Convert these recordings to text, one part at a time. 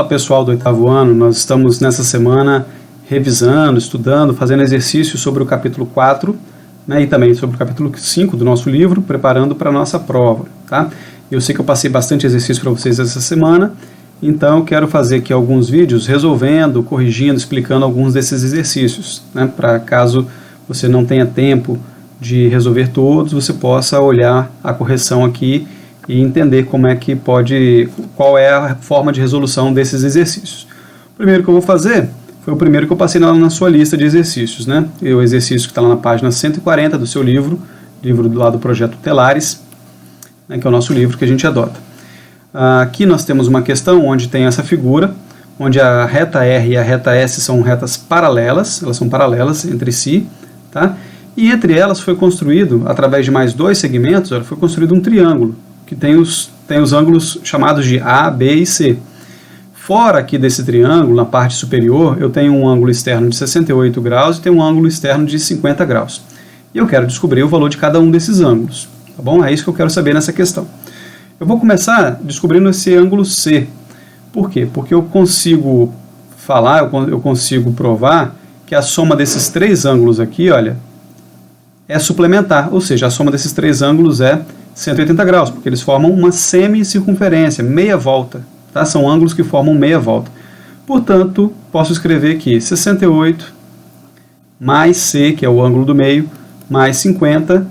pessoal do 8º ano, nós estamos nessa semana revisando, estudando, fazendo exercícios sobre o capítulo 4, né, e também sobre o capítulo 5 do nosso livro, preparando para a nossa prova. Tá? Eu sei que eu passei bastante exercício para vocês essa semana, então eu quero fazer aqui alguns vídeos resolvendo, corrigindo, explicando alguns desses exercícios, né, para caso você não tenha tempo de resolver todos, você possa olhar a correção aqui e entender como é que qual é a forma de resolução desses exercícios. O primeiro que eu vou fazer foi o primeiro que eu passei na sua lista de exercícios, né? O exercício que está lá na página 140 do seu livro do lado do projeto Telares, né, que é o nosso livro que a gente adota. Aqui nós temos uma questão onde tem essa figura, onde a reta R e a reta S são retas paralelas, elas são paralelas entre si, tá? E entre elas foi construído, através de mais dois segmentos, foi construído um triângulo, que tem os ângulos chamados de A, B e C. Fora aqui desse triângulo, na parte superior, eu tenho um ângulo externo de 68 graus e tenho um ângulo externo de 50 graus. E eu quero descobrir o valor de cada um desses ângulos. Tá bom? É isso que eu quero saber nessa questão. Eu vou começar descobrindo esse ângulo C. Por quê? Porque eu consigo eu consigo provar que a soma desses três ângulos aqui, olha, é suplementar. Ou seja, a soma desses três ângulos é 180 graus, porque eles formam uma semicircunferência, meia volta. Tá? São ângulos que formam meia volta. Portanto, posso escrever aqui 68 mais C, que é o ângulo do meio, mais 50,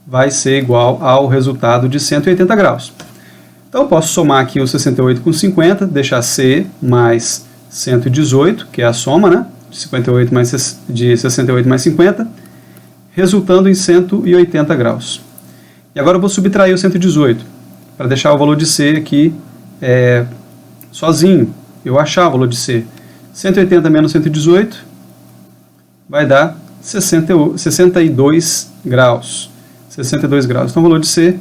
vai ser igual ao resultado de 180 graus. Então, eu posso somar aqui o 68 com 50, deixar C mais 118, que é a soma, né? de 68 mais 50, resultando em 180 graus. E agora eu vou subtrair o 118, para deixar o valor de C aqui sozinho. Eu achar o valor de C. 180 menos 118 vai dar 62 graus. 62 graus. Então o valor de C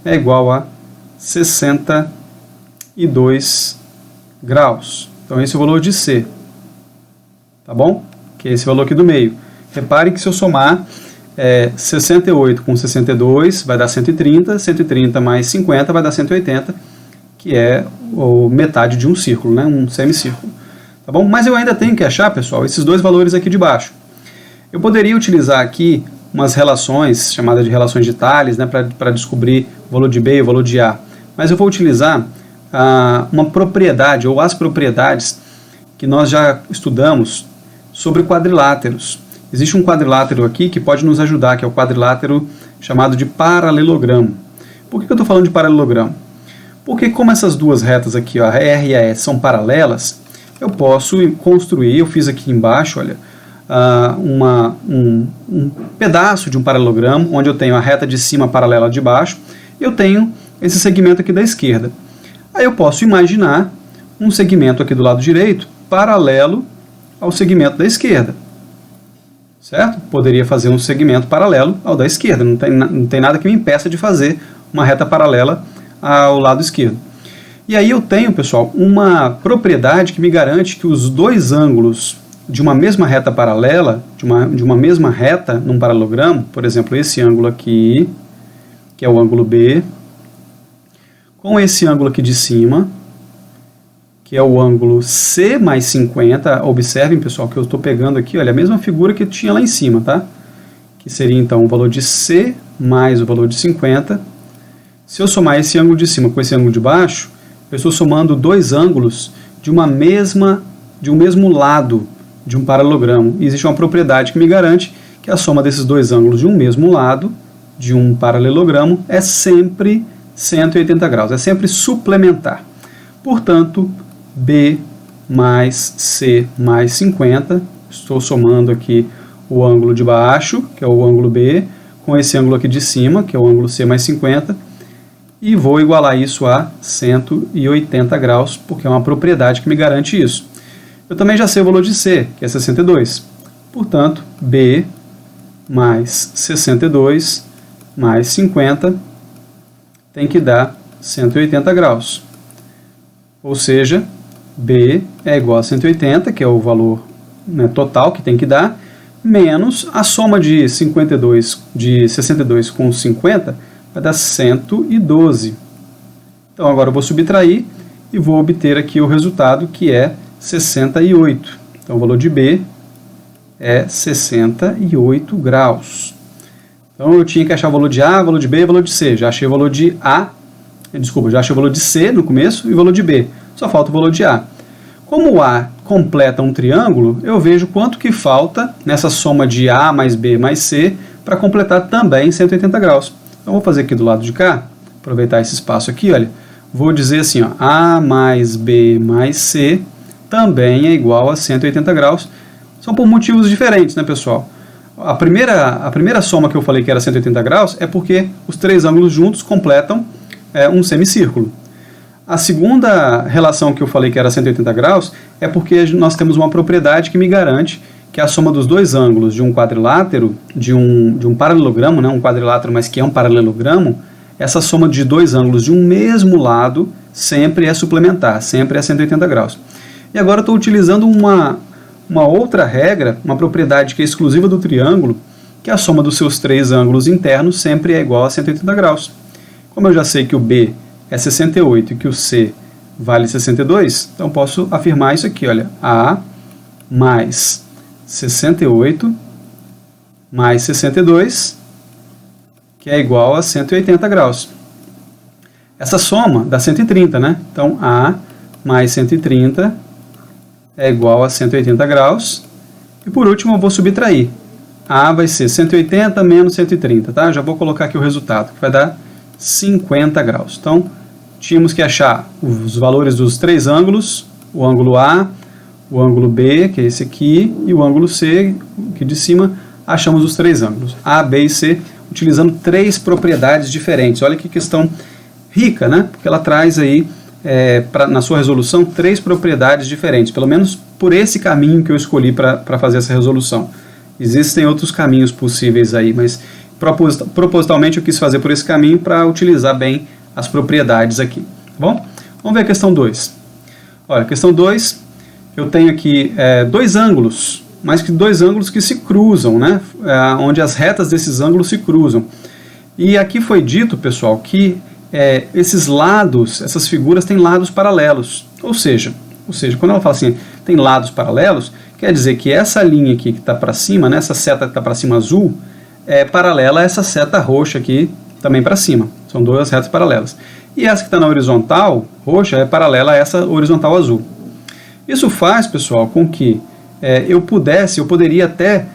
é igual a 62 graus. Então esse é o valor de C. Tá bom? Que é esse valor aqui do meio. Repare que se eu somar 68 com 62 vai dar 130, 130 mais 50 vai dar 180, que é metade de um círculo, né? Um semicírculo. Tá bom? Mas eu ainda tenho que achar, pessoal, esses dois valores aqui de baixo. Eu poderia utilizar aqui umas relações, chamadas de relações de Thales, né, para descobrir o valor de B e o valor de A. Mas eu vou utilizar uma propriedade, ou as propriedades, que nós já estudamos sobre quadriláteros. Existe um quadrilátero aqui que pode nos ajudar, que é o quadrilátero chamado de paralelogramo. Por que eu estou falando de paralelogramo? Porque como essas duas retas aqui, ó, a R e a S, são paralelas, eu posso construir, eu fiz aqui embaixo, olha, um pedaço de um paralelogramo, onde eu tenho a reta de cima paralela à de baixo, e eu tenho esse segmento aqui da esquerda. Aí eu posso imaginar um segmento aqui do lado direito paralelo ao segmento da esquerda. Certo? Poderia fazer um segmento paralelo ao da esquerda, não tem nada que me impeça de fazer uma reta paralela ao lado esquerdo. E aí eu tenho, pessoal, uma propriedade que me garante que os dois ângulos de uma mesma reta paralela, de uma mesma reta num paralelogramo, por exemplo, esse ângulo aqui, que é o ângulo B, com esse ângulo aqui de cima, que é o ângulo C mais 50, observem, pessoal, que eu estou pegando aqui, olha, a mesma figura que tinha lá em cima, tá? Que seria, então, o valor de C mais o valor de 50. Se eu somar esse ângulo de cima com esse ângulo de baixo, eu estou somando dois ângulos de um mesmo lado de um paralelogramo. E existe uma propriedade que me garante que a soma desses dois ângulos de um mesmo lado de um paralelogramo é sempre 180 graus, é sempre suplementar. Portanto, B mais C mais 50, estou somando aqui o ângulo de baixo, que é o ângulo B, com esse ângulo aqui de cima, que é o ângulo C mais 50, e vou igualar isso a 180 graus, porque é uma propriedade que me garante isso. Eu também já sei o valor de C, que é 62. Portanto, B mais 62 mais 50 tem que dar 180 graus. Ou seja, B é igual a 180, que é o valor, né, total que tem que dar, menos a soma de 62 com 50 vai dar 112. Então agora eu vou subtrair e vou obter aqui o resultado, que é 68. Então o valor de B é 68 graus. Então eu tinha que achar o valor de A, o valor de B e o valor de C. Já achei o valor de já achei o valor de C no começo e o valor de B. Só falta o valor de A. Como o A completa um triângulo, eu vejo quanto que falta nessa soma de A mais B mais C para completar também 180 graus. Então vou fazer aqui do lado de cá, aproveitar esse espaço aqui, olha. Vou dizer assim, ó, A mais B mais C também é igual a 180 graus. São por motivos diferentes, né, pessoal? A primeira soma que eu falei que era 180 graus é porque os três ângulos juntos completam um semicírculo. A segunda relação que eu falei que era 180 graus é porque nós temos uma propriedade que me garante que a soma dos dois ângulos de um quadrilátero, de um paralelogramo, né, um quadrilátero, mas que é um paralelogramo, essa soma de dois ângulos de um mesmo lado sempre é suplementar, sempre é 180 graus. E agora eu estou utilizando uma outra regra, uma propriedade que é exclusiva do triângulo, que a soma dos seus três ângulos internos sempre é igual a 180 graus. Como eu já sei que o B é 68 e que o C vale 62, então posso afirmar isso aqui, olha, A mais 68 mais 62, que é igual a 180 graus. Essa soma dá 130, né? Então A mais 130 é igual a 180 graus. E por último eu vou subtrair. A vai ser 180 menos 130, tá? Já vou colocar aqui o resultado, que vai dar 50 graus. Então, tínhamos que achar os valores dos três ângulos, o ângulo A, o ângulo B, que é esse aqui, e o ângulo C, aqui de cima, achamos os três ângulos, A, B e C, utilizando três propriedades diferentes. Olha que questão rica, né? Porque ela traz aí, na sua resolução, três propriedades diferentes, pelo menos por esse caminho que eu escolhi para fazer essa resolução. Existem outros caminhos possíveis aí, mas propositalmente eu quis fazer por esse caminho para utilizar bem as propriedades aqui. Tá bom? Vamos ver a questão 2. Olha, questão 2, eu tenho aqui dois ângulos, mas que dois ângulos que se cruzam, né? Onde as retas desses ângulos se cruzam. E aqui foi dito, pessoal, que esses lados, essas figuras têm lados paralelos. Ou seja, quando ela fala assim, tem lados paralelos, quer dizer que essa linha aqui que está para cima, né, essa seta que está para cima azul, é paralela a essa seta roxa aqui também para cima. São duas retas paralelas. E essa que está na horizontal roxa é paralela a essa horizontal azul. Isso faz, pessoal, com que eu poderia até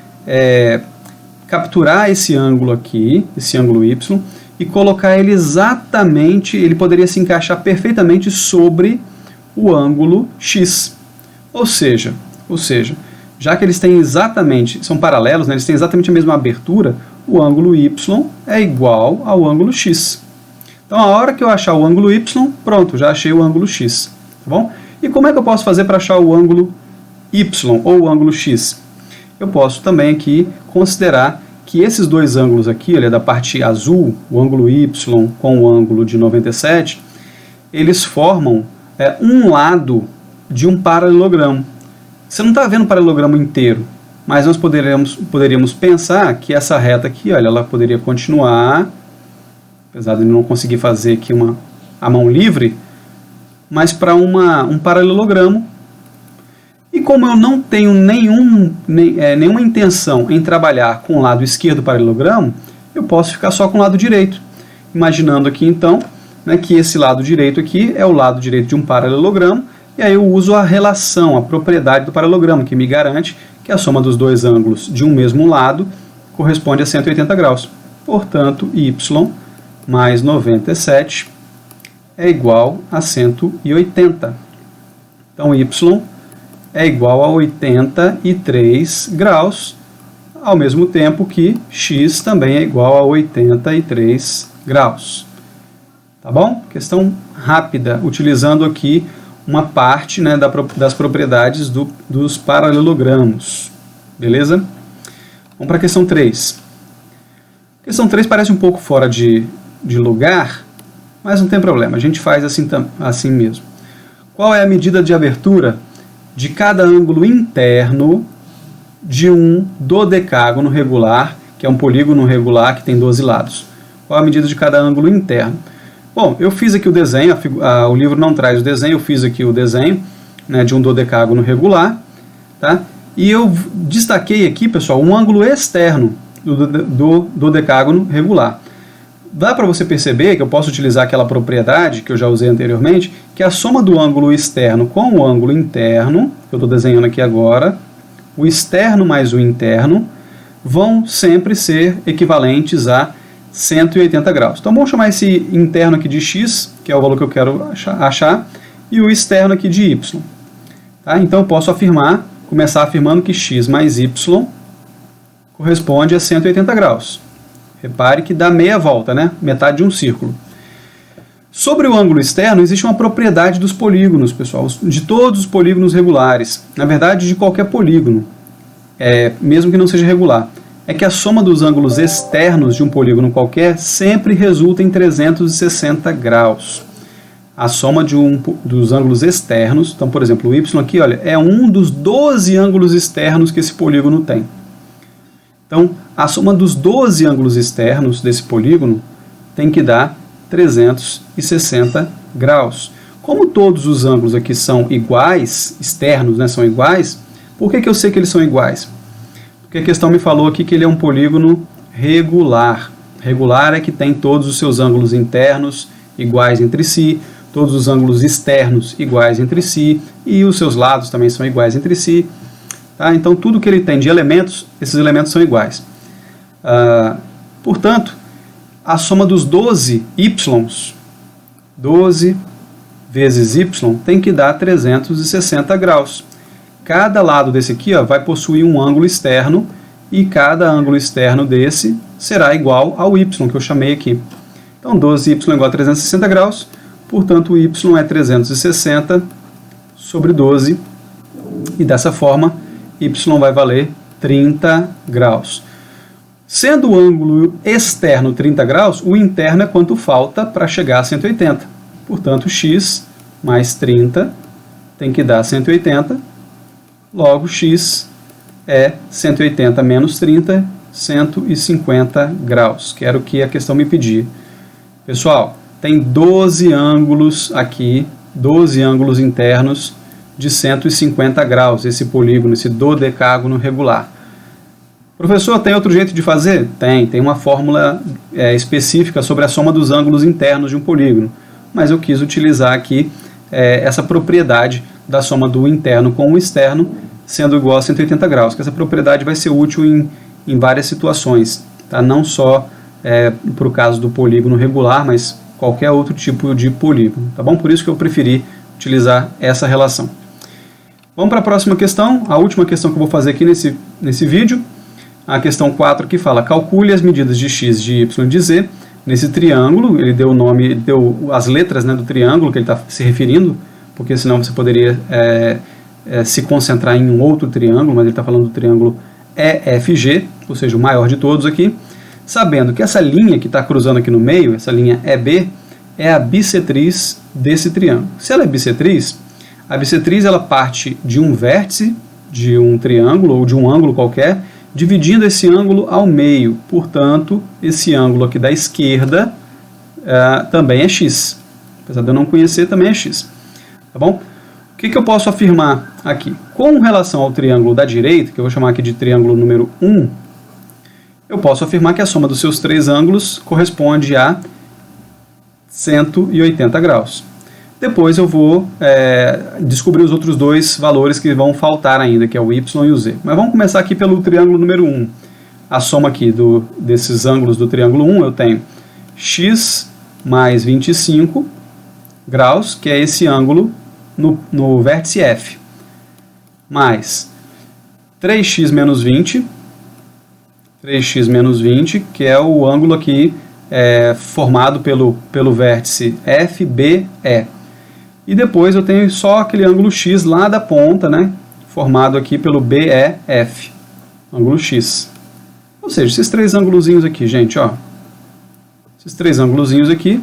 capturar esse ângulo aqui, esse ângulo Y, e colocar ele exatamente, ele poderia se encaixar perfeitamente sobre o ângulo X. Ou seja, já que eles têm exatamente, são paralelos, né, eles têm exatamente a mesma abertura, o ângulo Y é igual ao ângulo X. Então, a hora que eu achar o ângulo Y, pronto, já achei o ângulo X. Tá bom? E como é que eu posso fazer para achar o ângulo Y ou o ângulo X? Eu posso também aqui considerar que esses dois ângulos aqui, olha, da parte azul, o ângulo Y com o ângulo de 97, eles formam um lado de um paralelogramo. Você não está vendo o paralelogramo inteiro, mas nós poderíamos pensar que essa reta aqui, olha, ela poderia continuar, apesar de não conseguir fazer aqui a mão livre, mas para um paralelogramo. E como eu não tenho nenhuma intenção em trabalhar com o lado esquerdo do paralelogramo, eu posso ficar só com o lado direito. Imaginando aqui então, né, que esse lado direito aqui é o lado direito de um paralelogramo, e aí eu uso a relação, a propriedade do paralelogramo, que me garante que a soma dos dois ângulos de um mesmo lado corresponde a 180 graus. Portanto, Y mais 97 é igual a 180. Então, Y é igual a 83 graus, ao mesmo tempo que X também é igual a 83 graus. Tá bom? Questão rápida, utilizando aqui uma parte, né, das propriedades dos paralelogramos. Beleza? Vamos para a questão 3. A questão 3 parece um pouco fora de lugar, mas não tem problema, a gente faz assim mesmo. Qual é a medida de abertura de cada ângulo interno de um dodecágono regular, que é um polígono regular que tem 12 lados? Qual a medida de cada ângulo interno? Bom, eu fiz aqui o desenho, o livro não traz o desenho, eu fiz aqui o desenho, né, de um dodecágono regular, tá? E eu destaquei aqui, pessoal, um ângulo externo do dodecágono regular. Dá para você perceber que eu posso utilizar aquela propriedade que eu já usei anteriormente, que a soma do ângulo externo com o ângulo interno, que eu estou desenhando aqui agora, o externo mais o interno, vão sempre ser equivalentes a 180 graus. Então vamos chamar esse interno aqui de x, que é o valor que eu quero achar, e o externo aqui de y. Tá? Então eu posso começar afirmando que x mais y corresponde a 180 graus. Repare que dá meia volta, né? Metade de um círculo. Sobre o ângulo externo, existe uma propriedade dos polígonos, pessoal, de todos os polígonos regulares. Na verdade, de qualquer polígono, mesmo que não seja regular. É que a soma dos ângulos externos de um polígono qualquer sempre resulta em 360 graus. A soma dos ângulos externos, então, por exemplo, o y aqui, olha, é um dos 12 ângulos externos que esse polígono tem. Então, a soma dos 12 ângulos externos desse polígono tem que dar 360 graus. Como todos os ângulos aqui são iguais, externos, né, são iguais, por que eu sei que eles são iguais? Porque a questão me falou aqui que ele é um polígono regular. Regular é que tem todos os seus ângulos internos iguais entre si, todos os ângulos externos iguais entre si, e os seus lados também são iguais entre si. Tá? Então, tudo que ele tem de elementos, esses elementos são iguais. Portanto, a soma dos 12 y's, 12 vezes y, tem que dar 360 graus. Cada lado desse aqui, ó, vai possuir um ângulo externo, e cada ângulo externo desse será igual ao y, que eu chamei aqui. Então, 12y igual a 360 graus, portanto, o y é 360 sobre 12, e dessa forma, y vai valer 30 graus. Sendo o ângulo externo 30 graus, o interno é quanto falta para chegar a 180. Portanto, x mais 30 tem que dar 180. Logo, x é 180 menos 30, 150 graus, que era o que a questão me pedia. Pessoal, tem 12 ângulos aqui, 12 ângulos internos de 150 graus, esse polígono, esse dodecágono regular. Professor, tem outro jeito de fazer? Tem uma fórmula específica sobre a soma dos ângulos internos de um polígono, mas eu quis utilizar aqui essa propriedade da soma do interno com o externo sendo igual a 180 graus, que essa propriedade vai ser útil em várias situações, tá? Não só para o caso do polígono regular, mas qualquer outro tipo de polígono, tá bom? Por isso que eu preferi utilizar essa relação. Vamos para a próxima questão, a última questão que eu vou fazer aqui nesse vídeo, a questão 4 que fala, calcule as medidas de x, de y e de z nesse triângulo. Ele deu o nome, ele deu as letras, né, do triângulo que ele está se referindo, porque senão você poderia se concentrar em um outro triângulo, mas ele está falando do triângulo EFG, ou seja, o maior de todos aqui, sabendo que essa linha que está cruzando aqui no meio, essa linha EB, é a bissetriz desse triângulo. Se ela é bissetriz, a bissetriz ela parte de um vértice de um triângulo ou de um ângulo qualquer, dividindo esse ângulo ao meio. Portanto, esse ângulo aqui da esquerda também é x. Apesar de eu não conhecer, também é x. Tá bom? O que eu posso afirmar aqui? Com relação ao triângulo da direita, que eu vou chamar aqui de triângulo número 1, eu posso afirmar que a soma dos seus três ângulos corresponde a 180 graus. Depois eu vou descobrir os outros dois valores que vão faltar ainda, que é o y e o z. Mas vamos começar aqui pelo triângulo número 1. A soma aqui desses ângulos do triângulo 1, eu tenho x mais 25 graus, que é esse ângulo no vértice F, mais 3x menos 20, que é o ângulo aqui formado pelo vértice FBE. E depois eu tenho só aquele ângulo x lá da ponta, né, formado aqui pelo BEF, ângulo x. Ou seja, esses três ângulozinhos aqui, gente, ó, esses três ângulozinhos aqui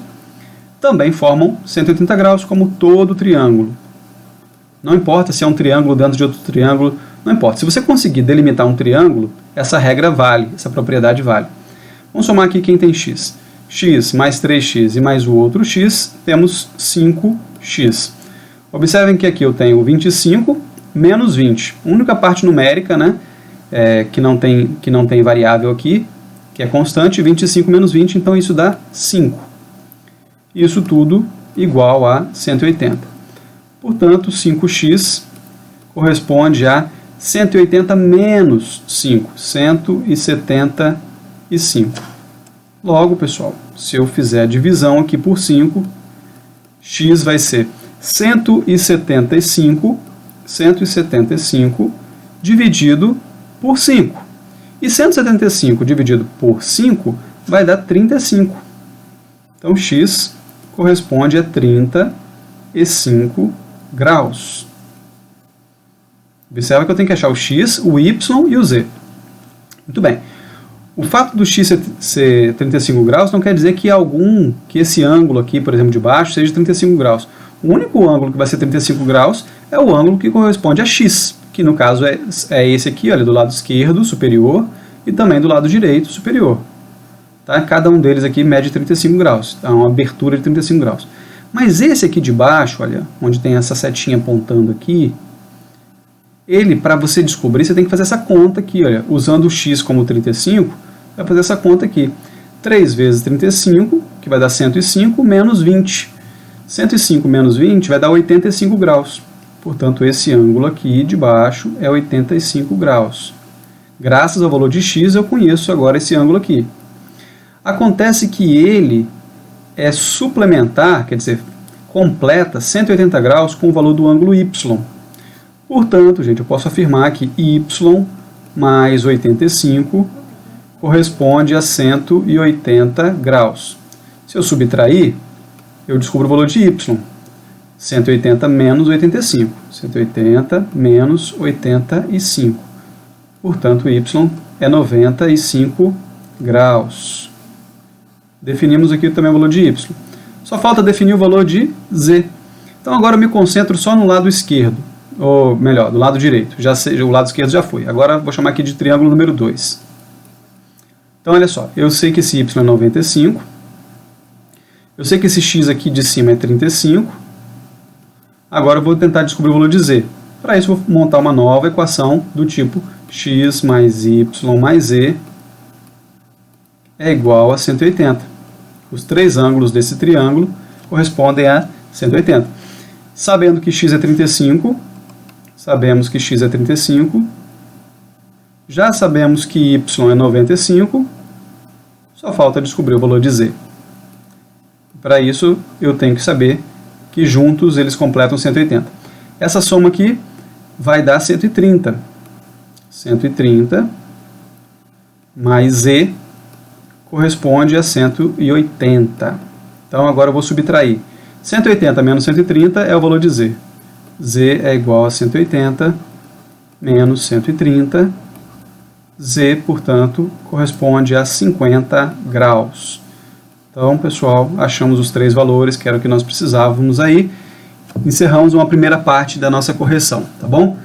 também formam 180 graus, como todo triângulo. Não importa se é um triângulo dentro de outro triângulo, não importa. Se você conseguir delimitar um triângulo, essa regra vale, essa propriedade vale. Vamos somar aqui quem tem x. x mais 3x e mais o outro x, temos 5x. Observem que aqui eu tenho 25 menos 20. A única parte numérica, né, que não tem variável aqui, que é constante, 25 menos 20, então isso dá 5. Isso tudo igual a 180. Portanto, 5x corresponde a 180 menos 5, 175. Logo, pessoal, se eu fizer a divisão aqui por 5, x vai ser 175 dividido por 5. E 175 dividido por 5 vai dar 35. Então, x corresponde a 35 graus. Observa que eu tenho que achar o x, o y e o z. Muito bem. O fato do x ser 35 graus não quer dizer que esse ângulo aqui, por exemplo, de baixo, seja 35 graus. O único ângulo que vai ser 35 graus é o ângulo que corresponde a x, que no caso é esse aqui, olha, do lado esquerdo, superior, e também do lado direito, superior. Tá? Cada um deles aqui mede 35 graus, é uma abertura de 35 graus. Mas esse aqui de baixo, olha, onde tem essa setinha apontando aqui, ele, para você descobrir, você tem que fazer essa conta aqui, olha, usando o x como 35, vai fazer essa conta aqui. 3 vezes 35, que vai dar 105, menos 20. 105 menos 20 vai dar 85 graus. Portanto, esse ângulo aqui de baixo é 85 graus. Graças ao valor de x, eu conheço agora esse ângulo aqui. Acontece que ele é suplementar, quer dizer, completa 180 graus com o valor do ângulo y. Portanto, gente, eu posso afirmar que y mais 85 corresponde a 180 graus. Se eu subtrair, eu descubro o valor de y. 180 menos 85. 180 menos 85. Portanto, y é 95 graus. Definimos aqui também o valor de y. Só falta definir o valor de z. Então, agora eu me concentro só no lado esquerdo. Ou melhor, do lado direito. O lado esquerdo já foi. Agora vou chamar aqui de triângulo número 2. Então, olha só. Eu sei que esse y é 95. Eu sei que esse x aqui de cima é 35. Agora eu vou tentar descobrir o valor de z. Para isso, eu vou montar uma nova equação do tipo x mais y mais z é igual a 180. Os três ângulos desse triângulo correspondem a 180. Sabendo que x é 35, sabemos que x é 35, já sabemos que y é 95, só falta descobrir o valor de z. Para isso, eu tenho que saber que juntos eles completam 180. Essa soma aqui vai dar 130. 130 mais z corresponde a 180. Então, agora eu vou subtrair. 180 menos 130 é o valor de z. Z é igual a 180 menos 130. Z, portanto, corresponde a 50 graus. Então, pessoal, achamos os três valores, que era o que nós precisávamos aí. Encerramos uma primeira parte da nossa correção, tá bom?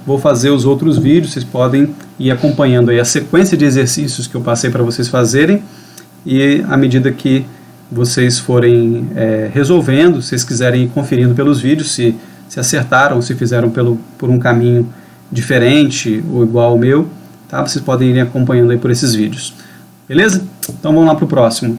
Vou fazer os outros vídeos, vocês podem ir acompanhando aí a sequência de exercícios que eu passei para vocês fazerem, e à medida que vocês forem resolvendo, se vocês quiserem ir conferindo pelos vídeos, se acertaram, se fizeram por um caminho diferente ou igual ao meu, tá? Vocês podem ir acompanhando aí por esses vídeos. Beleza? Então vamos lá para o próximo.